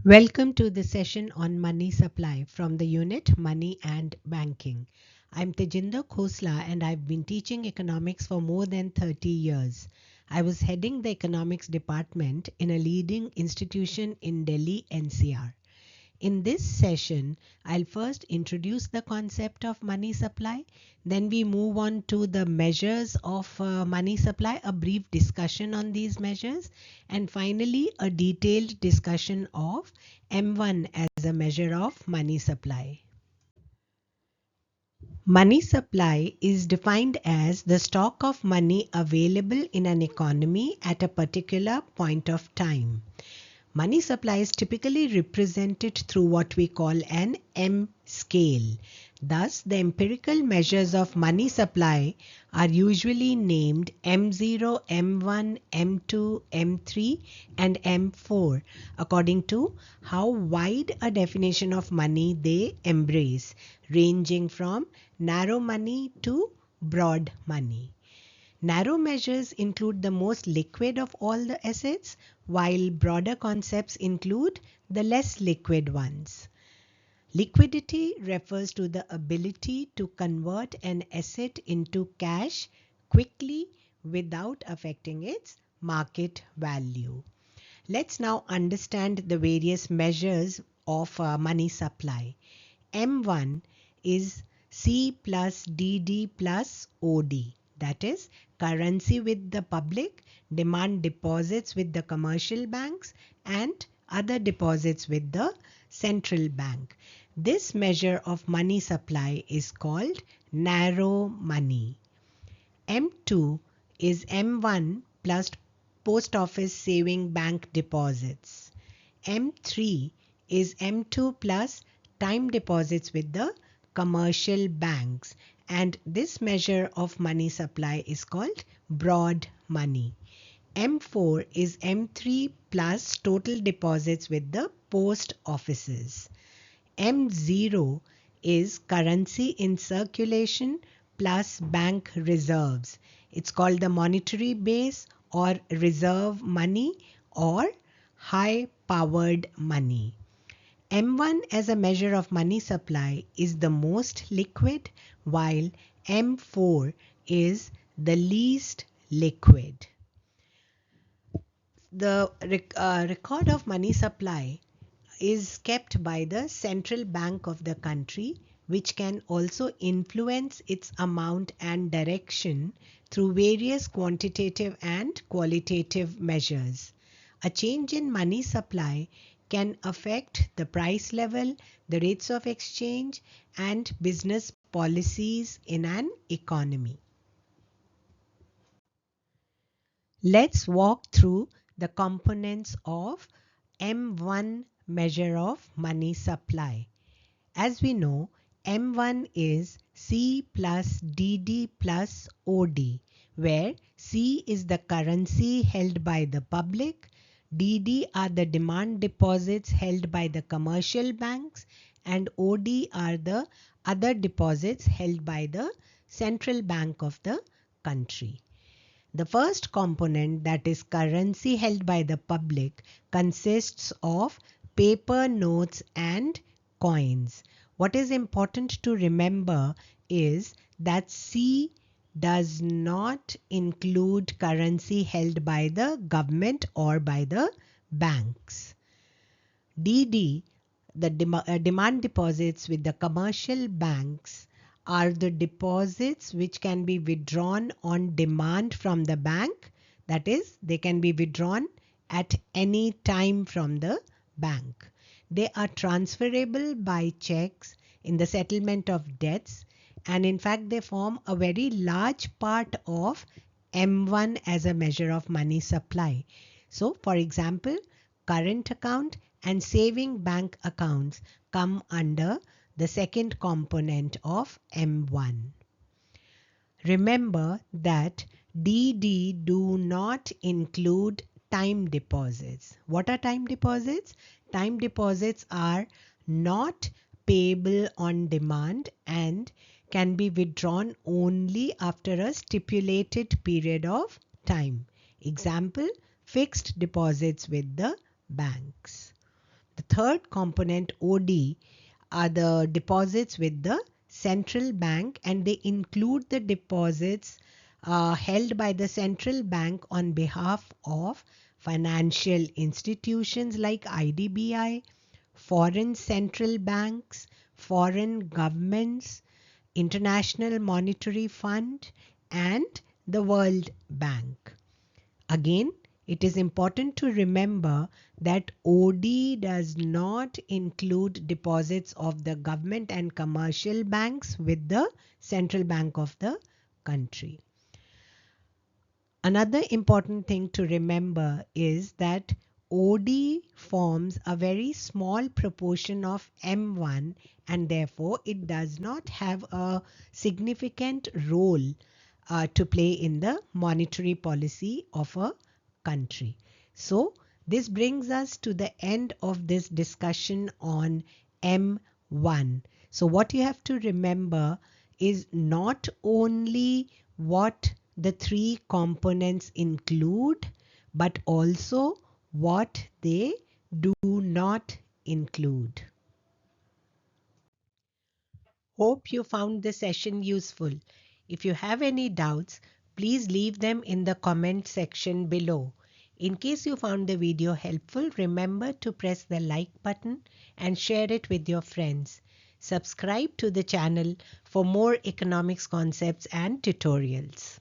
Welcome to the session on money supply from the unit Money and Banking. I'm Tejinder Khosla and I've been teaching economics for more than 30 years. I was heading the economics department in a leading institution in Delhi NCR. In this session, I'll first introduce the concept of money supply, then we move on to the measures of money supply, a brief discussion on these measures, and finally a detailed discussion of M1 as a measure of money supply. Money supply is defined as the stock of money available in an economy at a particular point of time. Money supply is typically represented through what we call an M scale. Thus, the empirical measures of money supply are usually named M0, M1, M2, M3, and M4 according to how wide a definition of money they embrace, ranging from narrow money to broad money. Narrow measures include the most liquid of all the assets, while broader concepts include the less liquid ones. Liquidity refers to the ability to convert an asset into cash quickly without affecting its market value. Let's now understand the various measures of money supply. M1 is C plus DD plus OD. That is currency with the public, demand deposits with the commercial banks, and other deposits with the central bank. This measure of money supply is called narrow money. M2 is M1 plus post office saving bank deposits. M3 is M2 plus time deposits with the commercial banks, and this measure of money supply is called broad money. M4 is M3 plus total deposits with the post offices. M0 is currency in circulation plus bank reserves. It's called the monetary base or reserve money or high powered money. M1 as a measure of money supply is the most liquid, while M4 is the least liquid. The record of money supply is kept by the central bank of the country, which can also influence its amount and direction through various quantitative and qualitative measures. A change in money supply can affect the price level, the rates of exchange, and business policies in an economy. Let's walk through the components of M1 measure of money supply. As we know, M1 is C plus DD plus OD, where C is the currency held by the public, DD are the demand deposits held by the commercial banks, and OD are the other deposits held by the central bank of the country. The first component, that is currency held by the public, consists of paper notes and coins. What is important to remember is that C does not include currency held by the government or by the banks. DD, the demand deposits with the commercial banks, are the deposits which can be withdrawn on demand from the bank. That is, they can be withdrawn at any time from the bank. They are transferable by checks in the settlement of debts, and in fact they form a very large part of M1 as a measure of money supply. So for example, current account and saving bank accounts come under the second component of M1. Remember that DD do not include time deposits. What are time deposits? Time deposits are not payable on demand and can be withdrawn only after a stipulated period of time. Example, fixed deposits with the banks. The third component, OD, are the deposits with the central bank, and they include the deposits held by the central bank on behalf of financial institutions like IDBI, foreign central banks, foreign governments, International Monetary Fund, and the World Bank. Again, it is important to remember that OD does not include deposits of the government and commercial banks with the central bank of the country. Another important thing to remember is that OD forms a very small proportion of M1, and therefore it does not have a significant role to play in the monetary policy of a country. So this brings us to the end of this discussion on M1. So what you have to remember is not only what the three components include, but also what they do not include. Hope you found this session useful. If you have any doubts, please leave them in the comment section below. In case you found the video helpful, remember to press the like button and share it with your friends. Subscribe to the channel for more economics concepts and tutorials.